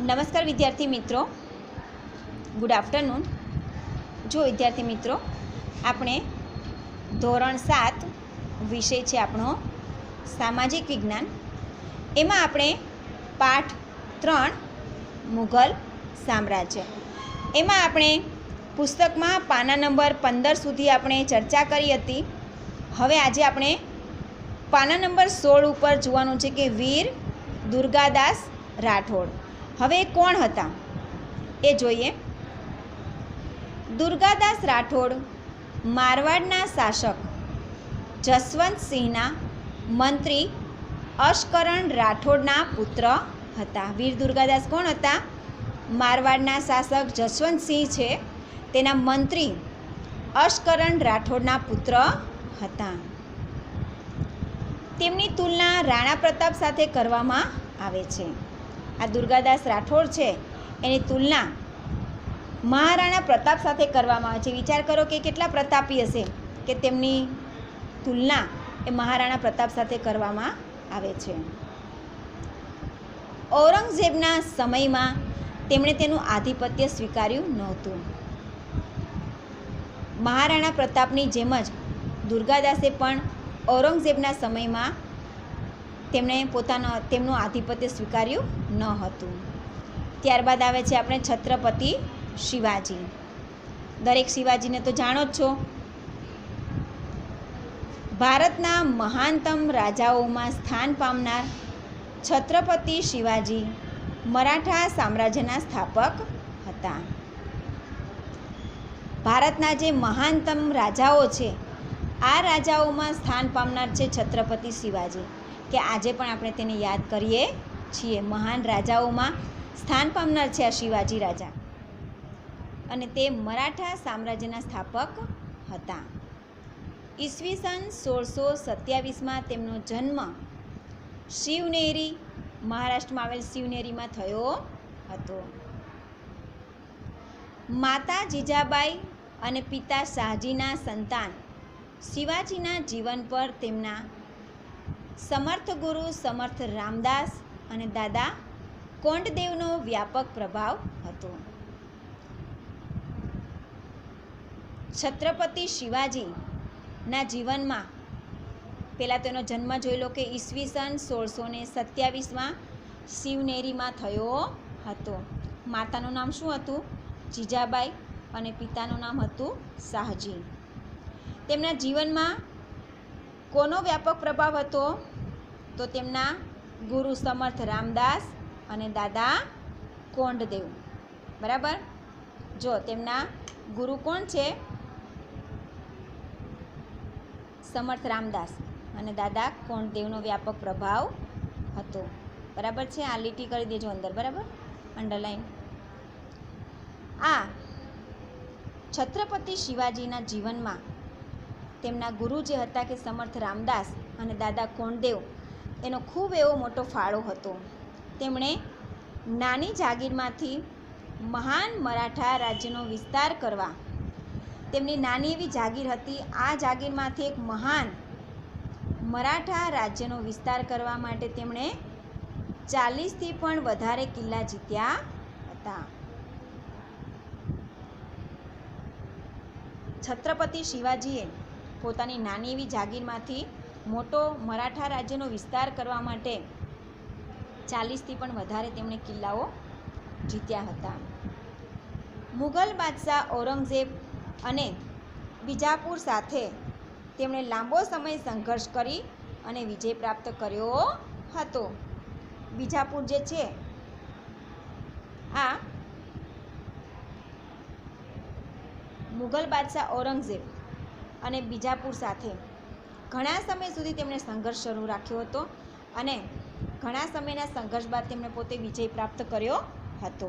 નમસ્કાર વિદ્યાર્થી મિત્રો, ગુડ આફ્ટરનૂન। જો વિદ્યાર્થી મિત્રો, આપણે ધોરણ 7 વિષય છે આપણો સામાજિક વિજ્ઞાન, એમાં આપણે પાઠ 3 મુઘલ સામ્રાજ્ય, એમાં આપણે પુસ્તકમાં પાના નંબર 15 સુધી આપણે ચર્ચા કરી હતી। હવે આજે આપણે પાના નંબર 16 ઉપર જોવાનું છે કે વીર દુર્ગાદાસ રાઠોડ હવે કોણ હતા એ જોઈએ। દુર્ગાદાસ રાઠોડ મારવાડના શાસક જસવંતસિંહના મંત્રી અશ્કરણ રાઠોડના પુત્ર હતા। વીર દુર્ગાદાસ કોણ હતા? મારવાડના શાસક જસવંતસિંહ છે તેના મંત્રી અશ્કરણ રાઠોડના પુત્ર હતા। તેમની તુલના રાણા પ્રતાપ સાથે કરવામાં આવે છે। આ દુર્ગાદાસ રાઠોડ છે એની તુલના મહારાણા પ્રતાપ સાથે કરવામાં આવે છે। વિચાર કરો કે કેટલા પ્રતાપી હશે કે તેમની તુલના એ મહારાણા પ્રતાપ સાથે કરવામાં આવે છે। ઔરંગઝેબના સમયમાં તેમણે તેનું આધિપત્ય સ્વીકાર્યું નહોતું। મહારાણા પ્રતાપની જેમ જ દુર્ગાદાસે પણ ઔરંગઝેબના સમયમાં તેમણે તેમનું આધિપત્ય સ્વીકાર્યું ન હતું। ત્યારબાદ આવે છે આપણે છત્રપતિ શિવાજી। દરેક શિવાજીને તો જાણો જ છો। ભારતના મહાનતમ રાજાઓમાં સ્થાન પામનાર છત્રપતિ શિવાજી મરાઠા સામ્રાજ્યના સ્થાપક હતા। ભારતના જે મહાનતમ રાજાઓ છે આ રાજાઓમાં સ્થાન પામનાર છે છત્રપતિ શિવાજી, કે આજે પણ આપણે તેને યાદ કરીએ છીએ। મહાન રાજાઓમાં સ્થાન પામનાર છે આ શિવાજી રાજા, અને તે મરાઠા સામ્રાજ્યના સ્થાપક હતા। ઈસવીસન 1627માં તેમનો જન્મ શિવનેરી, મહારાષ્ટ્રમાં આવેલ શિવનેરીમાં થયો હતો। માતા જીજાબાઈ અને પિતા શાહજીના સંતાન શિવાજીના જીવન પર તેમના સમર્થ ગુરુ સમર્થ રામદાસ અને દાદા કોંડદેવનો વ્યાપક પ્રભાવ હતો। છત્રપતિ શિવાજીના જીવનમાં પહેલાં તેનો જન્મ જોઈ લો કે ઈસવીસન 1627માં શિવનેરીમાં થયો હતો। માતાનું નામ શું હતું? જીજાબાઈ, અને પિતાનું નામ હતું શાહજી। તેમના જીવનમાં કોનો વ્યાપક પ્રભાવ હતો? તો તેમના ગુરુ સમર્થ રામદાસ અને દાદા કોંડદેવ। બરાબર? જો તેમના ગુરુ કોણ છે? સમર્થ રામદાસ અને દાદા કોંડદેવનો વ્યાપક પ્રભાવ હતો। બરાબર છે? આ લીટી કરી દેજો અંદર, બરાબર? અંડરલાઈન। આ છત્રપતિ શિવાજીના જીવનમાં તેમના ગુરુ જે હતા કે સમર્થ રામદાસ અને દાદા કોંડદેવ, એનો ખૂબ એવો મોટો ફાળો હતો। તેમણે નાની જાગીરમાંથી મહાન મરાઠા રાજ્યનો વિસ્તાર કરવા, તેમની નાની એવી જાગીર હતી, આ જાગીરમાંથી એક મહાન મરાઠા રાજ્યનો વિસ્તાર કરવા માટે તેમણે 40થી પણ વધારે કિલ્લા જીત્યા હતા। છત્રપતિ શિવાજીએ પોતાની નાની એવી જાગીરમાંથી મોટો મરાઠા રાજ્યનો વિસ્તાર કરવા માટે 40થી પણ વધારે તેમણે કિલ્લાઓ જીત્યા હતા। મુઘલ બાદશાહ ઔરંગઝેબ અને બીજાપુર સાથે તેમણે લાંબો સમય સંઘર્ષ કરી અને વિજય પ્રાપ્ત કર્યો હતો। બીજાપુર જે છે આ મુઘલ બાદશાહ ઔરંગઝેબ અને બીજાપુર સાથે ઘણા સમય સુધી તેમણે સંઘર્ષ શરૂ રાખ્યો હતો, અને ઘણા સમયના સંઘર્ષ બાદ તેમણે પોતે વિજય પ્રાપ્ત કર્યો હતો।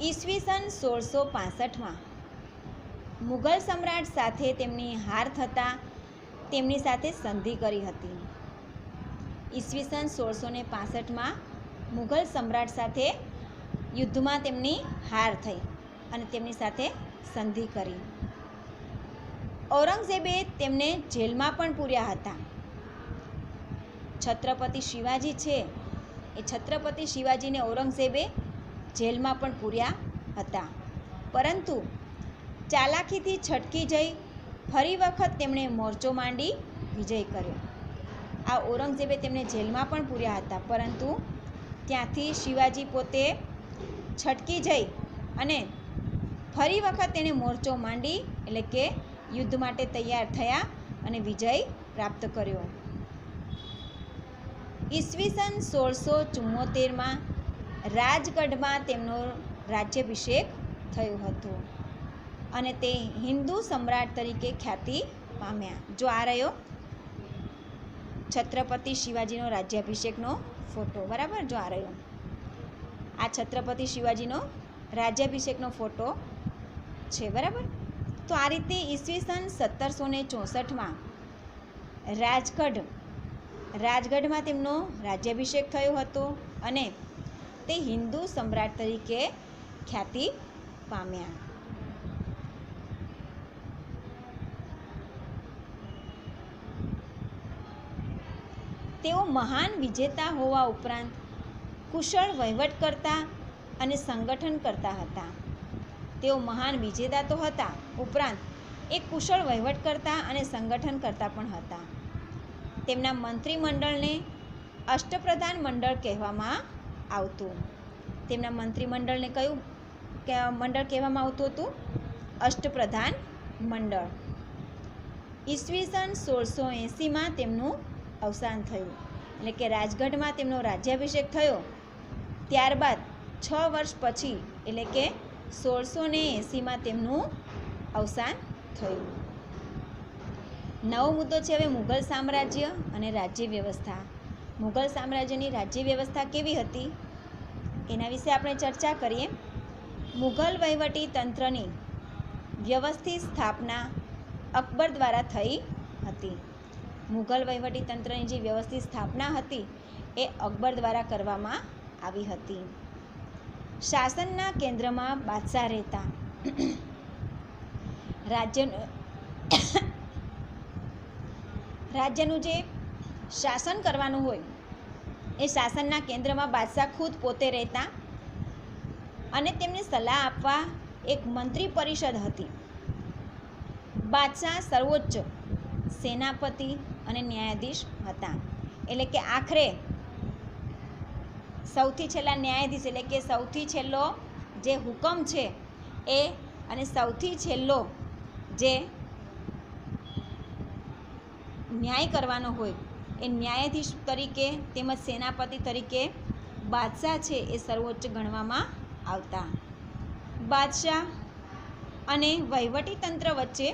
ઈસવીસન 1665માં મુઘલ સમ્રાટ સાથે તેમની હાર થતાં તેમની સાથે સંધિ કરી હતી। ઈસવીસન 1665માં મુઘલ સમ્રાટ સાથે યુદ્ધમાં તેમની હાર થઈ અને તેમની સાથે સંધિ કરી। ઔરંગઝેબે તેમને જેલમાં પણ પૂર્યા હતા। છત્રપતિ શિવાજી છે એ છત્રપતિ શિવાજીને ઔરંગઝેબે જેલમાં પણ પૂર્યા હતા, પરંતુ ચાલાકીથી છટકી જઈ ફરી વખત તેમણે મોરચો માંડી વિજય કર્યો. આ ઔરંગઝેબે તેમને જેલમાં પણ પૂર્યા હતા, પરંતુ ત્યાંથી શિવાજી પોતે છટકી જઈ અને ફરી વખત તેણે મોરચો માંડી એટલે કે યુદ્ધ માટે તૈયાર થયા અને વિજય પ્રાપ્ત કર્યો. ઈસવીસન 1674માં રાજગઢમાં તેમનો રાજ્યાભિષેક થયો હતો અને તે હિન્દુ સમ્રાટ તરીકે ખ્યાતિ પામ્યા. જો આ રહ્યો છત્રપતિ શિવાજીનો રાજ્યાભિષેકનો ફોટો, બરાબર. જો આ રહ્યો આ છત્રપતિ શિવાજીનો રાજ્યાભિષેકનો ફોટો છે, બરાબર. તો આ રીતે ઈસવીસન 1764માં રાજગઢમાં તેમનો રાજ્યાભિષેક થયો હતો અને તે હિન્દુ સમ્રાટ તરીકે ખ્યાતિ પામ્યા. તેઓ મહાન વિજેતા હોવા ઉપરાંત કુશળ વહીવટકર્તા અને સંગઠનકર્તા હતા. તેઓ મહાન વિજેતા તો હતા, ઉપરાંત એક કુશળ વહીવટકર્તા અને સંગઠનકર્તા પણ હતા. તેમના મંત્રીમંડળને અષ્ટપ્રધાન મંડળ કહેવામાં આવતું. તેમના મંત્રીમંડળને કયું મંડળ કહેવામાં આવતું હતું? અષ્ટપ્રધાન મંડળ. ઈસવીસન 1680માં તેમનું અવસાન થયું, એટલે કે રાજગઢમાં તેમનો રાજ્યાભિષેક થયો ત્યારબાદ 6 વર્ષ પછી એટલે કે 1680માં તેમનું અવસાન થયું. નવો મુદ્દો છે હવે મુઘલ સામ્રાજ્ય અને રાજ્ય વ્યવસ્થા. મુઘલ સામ્રાજ્યની રાજ્ય વ્યવસ્થા કેવી હતી એના વિશે આપણે ચર્ચા કરીએ. મુઘલ વહીવટી તંત્રની વ્યવસ્થિત સ્થાપના અકબર દ્વારા થઈ હતી. મુઘલ વહીવટી તંત્રની જે વ્યવસ્થિત સ્થાપના હતી એ અકબર દ્વારા કરવામાં આવી હતી. શાસનના કેન્દ્રમાં બાદશાહ રહેતા. રાજ્યનું જે શાસન કરવાનું હોય એ શાસનના કેન્દ્રમાં બાદશાહ ખુદ પોતે રહેતા અને તેમને સલાહ આપવા એક મંત્રી પરિષદ હતી. બાદશાહ સર્વોચ્ચ સેનાપતિ અને ન્યાયાધીશ હતા, એટલે કે આખરે સૌથી છેલ્લા ન્યાયાધીશ એટલે કે સૌથી છેલ્લો જે હુકમ છે એ અને સૌથી છેલ્લો જે ન્યાય કરવાનો હોય એ ન્યાયાધીશ તરીકે તેમજ સેનાપતિ તરીકે બાદશાહ છે એ સર્વોચ્ચ ગણવામાં આવતા. બાદશાહ અને વહીવટી તંત્ર વચ્ચે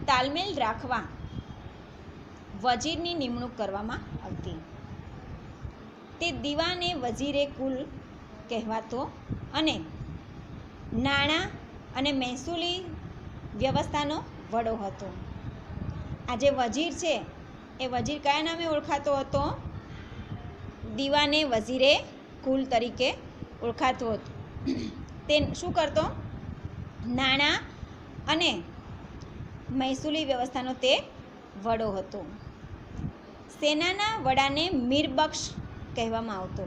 તાલમેલ રાખવા વજીરની નિમણૂક કરવામાં આવતી. તે દીવાને વજીરે કુલ કહેવાતો અને નાણાં અને મહેસૂલી વ્યવસ્થાનો વડો હતો. આ જે વજીર છે એ વજીર કયા નામે ઓળખાતો હતો? દીવાને વજીરે કુલ તરીકે ઓળખાતો હતો. તે શું કરતો? નાણાં અને મહેસૂલી વ્યવસ્થાનો તે વડો હતો. સેનાના વડાને મીરબક્ષ કહેવામાં આવતો.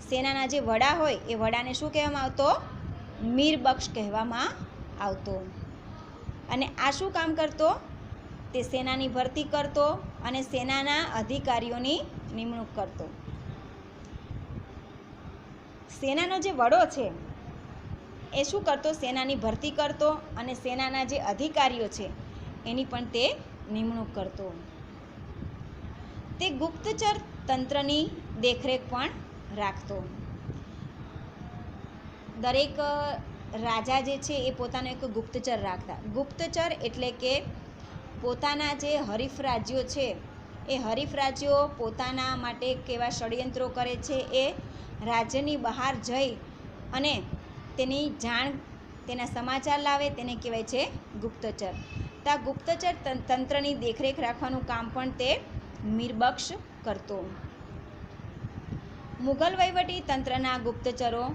સેનાના જે વડા હોય એ વડાને શું કહેવામાં આવતો? મીરબક્ષ કહેવામાં આવતો. અને આ શું કામ કરતો? તે સેનાની ભરતી કરતો અને સેનાના અધિકારીઓની નિમણૂક કરતો. સેનાનો જે વડો છે એ શું કરતો? સેનાની ભરતી કરતો અને સેનાના જે અધિકારીઓ છે એની પણ તે નિમણૂક કરતો. તે ગુપ્તચર તંત્રની દેખરેખ પણ રાખતો. દરેક રાજા જે છે એ પોતાનો એક ગુપ્તચર રાખતા. ગુપ્તચર એટલે કે પોતાના જે હરીફ રાજ્યો છે એ હરીફ રાજ્યો પોતાના માટે કેવા ષડયંત્રો કરે છે એ રાજ્યની બહાર જઈ અને તેની જાણ, તેના સમાચાર લાવે તેને કહેવાય છે ગુપ્તચર. તો આ ગુપ્તચર તંત્રની દેખરેખ રાખવાનું કામ પણ તે મીરબક્ષ કરતો. મુઘલ વહીવટી તંત્રના ગુપ્તચરો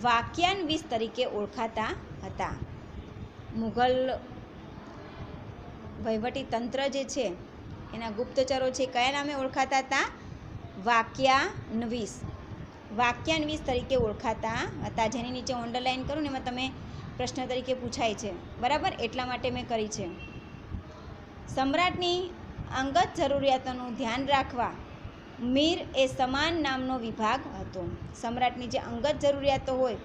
વાક્યાન્વિત તરીકે ઓળખાતા હતા. મુઘલ વહીવટી તંત્ર જે છે એના ગુપ્તચરો છે કયા નામે ઓળખાતા હતા? વાક્યાન્વીસ. વાક્યાન્વીસ તરીકે ઓળખાતા હતા. જેની નીચે અંડરલાઇન કરું ને એમાં તમે પ્રશ્ન તરીકે પૂછાય છે, બરાબર, એટલા માટે મેં કરી છે. સમ્રાટની અંગત જરૂરિયાતોનું ધ્યાન રાખવા મીર એ સમાન નામનો વિભાગ હતો. સમ્રાટની જે અંગત જરૂરિયાતો હોય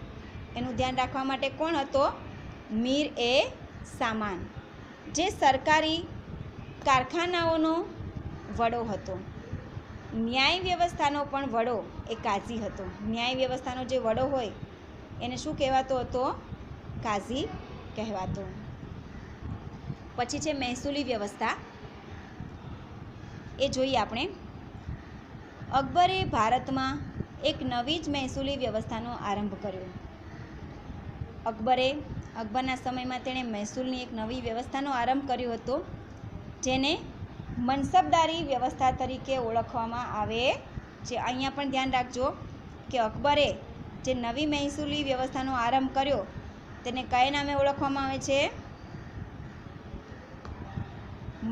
એનું ધ્યાન રાખવા માટે કોણ હતો? મીર એ સામાન. જે સરકારી કારખાનાઓનો વડો હતો. ન્યાય વ્યવસ્થાનો પણ વડો એ કાઝી હતો. ન્યાય વ્યવસ્થાનો જે વડો હોય એને શું કહેવાતો હતો? કાઝી કહેવાતો. પછી છે મહેસૂલી વ્યવસ્થા, એ જોઈએ આપણે. અકબરે ભારતમાં એક નવી જ મહેસૂલી વ્યવસ્થાનો આરંભ કર્યો. અકબરના સમયમાં તેણે મહેસૂલની એક નવી વ્યવસ્થાનો આરંભ કર્યો હતો, જેને મનસબદારી વ્યવસ્થા તરીકે ઓળખવામાં આવે છે. અહીંયા પણ ધ્યાન રાખજો કે અકબરે જે નવી મહેસૂલી વ્યવસ્થાનો આરંભ કર્યો તેને કયા નામે ઓળખવામાં આવે છે?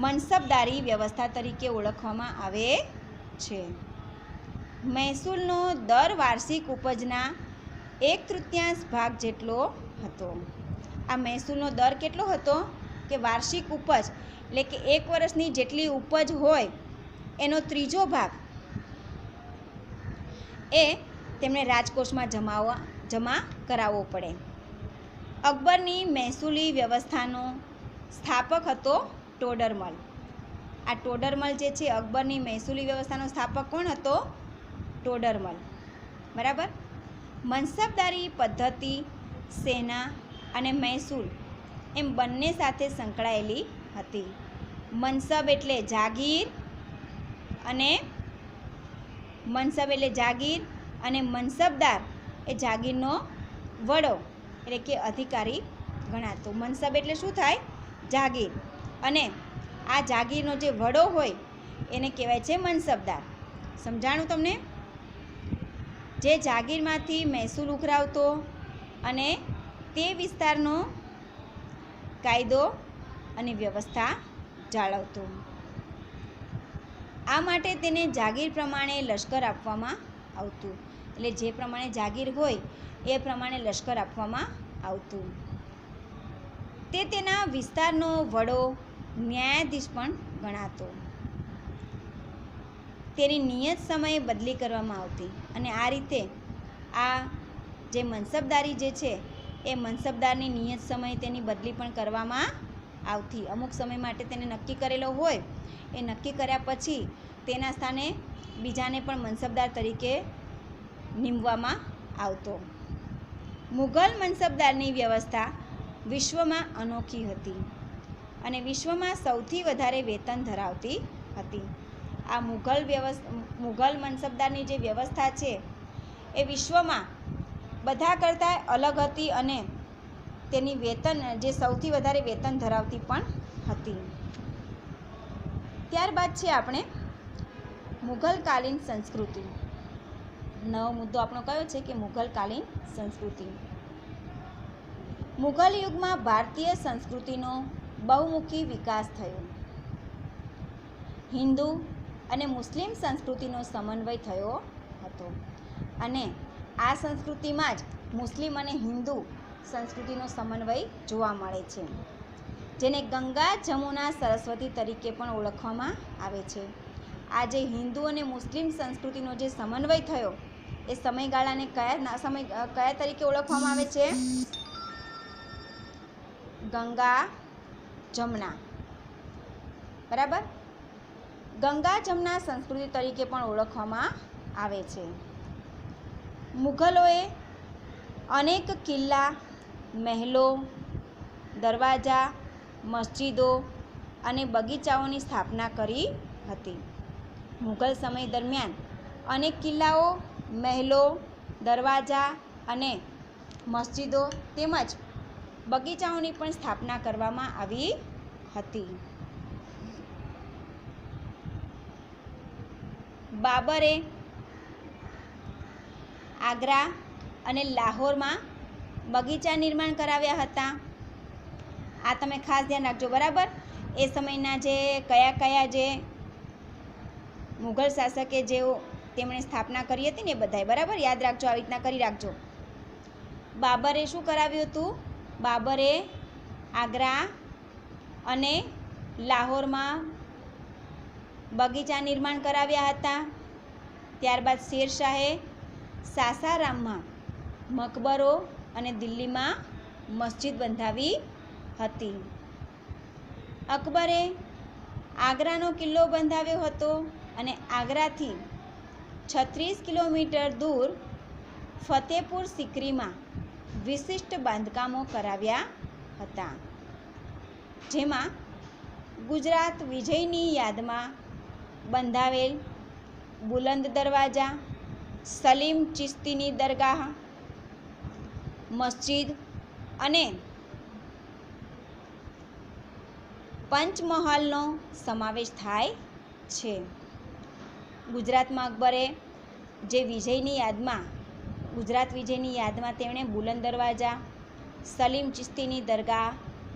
મનસબદારી વ્યવસ્થા તરીકે ઓળખવામાં આવે છે. મહેસૂલનો દર વાર્ષિક ઉપજના 1/3 ભાગ જેટલો હતો. આ મહેસૂલનો દર કેટલો હતો? કે વાર્ષિક ઉપજ એટલે કે 1 વર્ષની જેટલી ઉપજ હોય એનો 3જો ભાગ એ તેમણે રાજકોષમાં જમા કરાવવો પડે. અકબરની મહેસૂલી વ્યવસ્થાનો સ્થાપક હતો ટોડરમલ. આ ટોડરમલ જે છે અકબરની મહેસૂલી વ્યવસ્થાનો સ્થાપક કોણ હતો? ટોડરમલ, બરાબર. મનસબદારી પદ્ધતિ સેના અને મહેસૂલ એમ બંને સાથે સંકળાયેલી હતી. મનસબ એટલે જાગીર અને મનસબદાર એ જાગીરનો વડો એટલે કે અધિકારી ગણાતો. મનસબ એટલે શું થાય? જાગીર. અને આ જાગીરનો જે વડો હોય એને કહેવાય છે મનસબદાર. સમજાણું તમને? જે જાગીરમાંથી મહેસૂલ ઉઘરાવતો અને તે વિસ્તારનો કાયદો અને વ્યવસ્થા જાળવતો. આ માટે તેને જાગીર પ્રમાણે લશ્કર આપવામાં આવતું. એટલે જે પ્રમાણે જાગીર હોય એ પ્રમાણે લશ્કર આપવામાં આવતું. તે તેના વિસ્તારનો વડો ન્યાયાધીશ પણ ગણાતો. તેની નિયત સમયે બદલી કરવામાં આવતી. અને આ રીતે આ જે મનસબદારી જે છે એ મનસબદારની નિયત સમયે તેની બદલી પણ કરવામાં આવતી. અમુક સમય માટે તેને નક્કી કરેલો હોય એ નક્કી કર્યા પછી તેના સ્થાને બીજાને પણ મનસબદાર તરીકે નીમવામાં આવતો. મુઘલ મનસબદારની વ્યવસ્થા વિશ્વમાં અનોખી હતી અને વિશ્વમાં સૌથી વધારે વેતન ધરાવતી હતી. આ મુઘલ મનસબદારની જે વ્યવસ્થા છે એ વિશ્વમાં બધા કરતાં અલગ હતી અને તેની વેતન જે સૌથી વધારે વેતન ધરાવતી પણ હતી. ત્યારબાદ છે આપણે મુઘલકાલીન સંસ્કૃતિ. નવો મુદ્દો આપણો કયો છે કે મુઘલકાલીન સંસ્કૃતિ. મુઘલ યુગમાં ભારતીય સંસ્કૃતિનો બહુમુખી વિકાસ થયો. હિન્દુ અને મુસ્લિમ સંસ્કૃતિનો સમન્વય થયો હતો અને આ સંસ્કૃતિમાં જ મુસ્લિમ અને હિન્દુ સંસ્કૃતિનો સમન્વય જોવા મળે છે, જેને ગંગા જમુના સરસ્વતી તરીકે પણ ઓળખવામાં આવે છે. આ જે હિન્દુ અને મુસ્લિમ સંસ્કૃતિનો જે સમન્વય થયો એ સમયગાળાને કયા તરીકે ઓળખવામાં આવે છે? ગંગા જમના, બરાબર. ગંગા જમના સંસ્કૃતિ તરીકે પણ ઓળખવામાં આવે છે. મુઘલોએ અનેક કિલ્લા, મહેલો, દરવાજા, મસ્જિદો અને બગીચાઓની સ્થાપના કરી હતી. મુઘલ સમય દરમિયાન અનેક કિલ્લાઓ, મહેલો, દરવાજા અને મસ્જિદો તેમજ બગીચાઓની પણ સ્થાપના કરવામાં આવી હતી. બાબરે આગ્રા અને લાહોરમાં બગીચા નિર્માણ કરાવ્યા હતા. આ તમે ખાસ ધ્યાન રાખજો, બરાબર. એ સમયના જે કયા જે મુઘલ શાસકે જેઓ તેમણે સ્થાપના કરી હતી ને બધાએ, બરાબર યાદ રાખજો, આવી રીતના કરી રાખજો. બાબરે શું કરાવ્યું હતું? બાબરે આગ્રા અને લાહોરમાં બગીચા નિર્માણ કરાવ્યા હતા. ત્યારબાદ શેરશાહે સાસારામમાં મકબરો અને દિલ્હીમાં મસ્જિદ બંધાવી હતી. અકબરે આગ્રાનો કિલ્લો બંધાવ્યો હતો અને આગ્રાથી 36 કિલોમીટર દૂર ફતેપુર સિકરીમાં વિશિષ્ટ બાંધકામો કરાવ્યા હતા, જેમાં ગુજરાત વિજયની યાદમાં બંધાવેલ બુલંદ દરવાજા, સલીમ ચિશ્તીની દરગાહ, મસ્જિદ અને પંચમહાલનો સમાવેશ થાય છે. ગુજરાતમાં અકબરે જે વિજયની યાદમાં ગુજરાત વિજયની યાદમાં તેમણે બુલંદ દરવાજા, સલીમ ચિશ્તીની દરગાહ,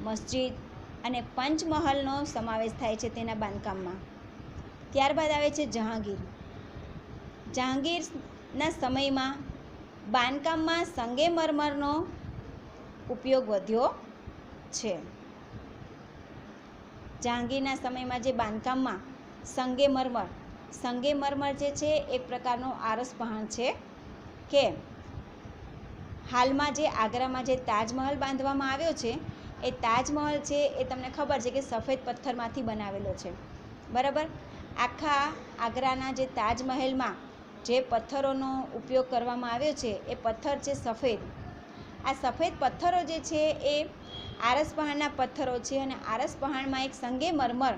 મસ્જિદ અને પંચમહાલનો સમાવેશ થાય છે તેના બાંધકામમાં. ત્યારબાદ આવે છે જહાંગીર. જહાંગીરના સમયમાં બાંધકામમાં સંગેમરમરનો ઉપયોગ વધ્યો છે. જહાંગીરના સમયમાં જે બાંધકામમાં સંગેમરમર જે છે એક પ્રકારનો આરસ પહાણ છે કે હાલમાં જે આગ્રામાં જે તાજમહલ બાંધવામાં આવ્યો છે એ તાજમહલ છે એ તમને ખબર છે કે સફેદ પથ્થરમાંથી બનાવેલો છે, બરાબર. આખા આગ્રાના જે તાજમહેલમાં જે પથ્થરોનો ઉપયોગ કરવામાં આવ્યો છે એ પથ્થર છે સફેદ. આ સફેદ પથ્થરો જે છે એ આરસ પહાણના પથ્થરો છે અને આરસ પહાણમાં એક સંગેમરમર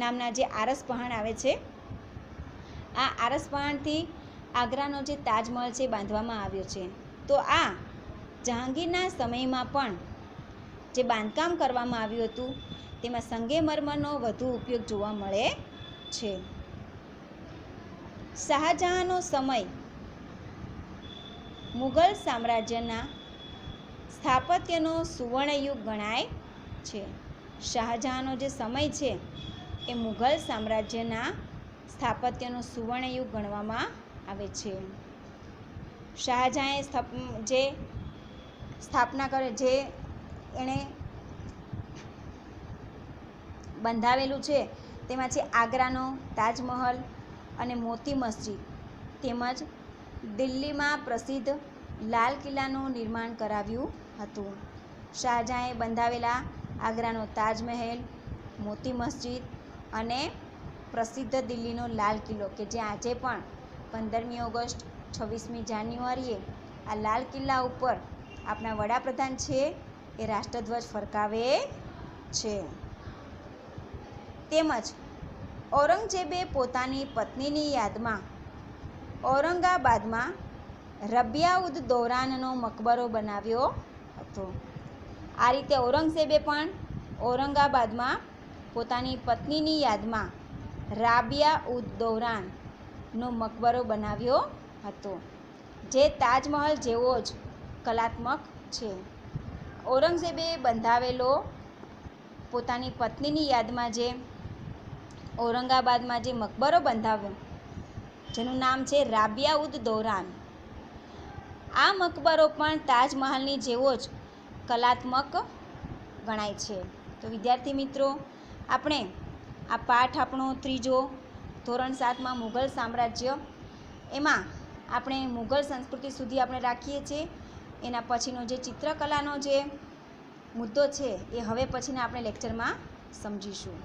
નામના જે આરસ પહાણ આવે છે, આ આરસ પહાણથી આગ્રાનો જે તાજમહલ છે બાંધવામાં આવ્યો છે. તો આ જહાંગીરના સમયમાં પણ જે બાંધકામ કરવામાં આવ્યું હતું તેમાં સંગેમરમરનો વધુ ઉપયોગ જોવા મળે છે. શાહજહાંનો સમય મુઘલ સામ્રાજ્યના સ્થાપત્યનો સુવર્ણયુગ ગણાય છે. શાહજહાંનો જે સમય છે એ મુઘલ સામ્રાજ્યના સ્થાપત્યનો સુવર્ણયુગ ગણવામાં આવે છે. શાહજહાંએ જે સ્થાપના કરે, જે એણે બંધાવેલું છે તેમાં છે આગ્રાનો તાજમહલ અને મોતી મસ્જિદ, તેમજ દિલ્હીમાં પ્રસિદ્ધ લાલ કિલ્લાનું નિર્માણ કરાવ્યું હતું. શાહજહાંએ બંધાવેલા આગ્રાનો તાજમહેલ, મોતી મસ્જિદ અને પ્રસિદ્ધ દિલ્હીનો લાલ કિલ્લો કે જે આજે પણ 15મી ઓગસ્ટ 26મી જાન્યુઆરીએ આ લાલ કિલ્લા ઉપર આપણા વડાપ્રધાન છે એ રાષ્ટ્રધ્વજ ફરકાવે છે. તેમજ ઔરંગઝેબે પોતાની પત્નીની યાદમાં ઔરંગાબાદમાં રબિયા ઉદ દૌરાનનો મકબરો બનાવ્યો હતો. આ રીતે ઔરંગઝેબે પણ ઔરંગાબાદમાં પોતાની પત્નીની યાદમાં રાબિયા ઉદ દૌરાનનો મકબરો બનાવ્યો હતો, જે તાજમહલ જેવો જ કલાત્મક છે. ઔરંગઝેબે બંધાવેલો પોતાની પત્નીની યાદમાં જે ઔરંગાબાદમાં જે મકબરો બંધાવ્યો જેનું નામ છે રાબિયા ઉદ દૌરાન, આ મકબરો પણ તાજમહલની જેવો જ કલાત્મક ગણાય છે. તો વિદ્યાર્થી મિત્રો, આપણે આ પાઠ આપણો ત્રીજો ધોરણ 7માં મુઘલ સામ્રાજ્ય, એમાં આપણે મુઘલ સંસ્કૃતિ સુધી આપણે રાખીએ છીએ. એના પછીનો જે ચિત્રકલાનો જે મુદ્દો છે એ હવે પછીના આપણે લેક્ચરમાં સમજીશું.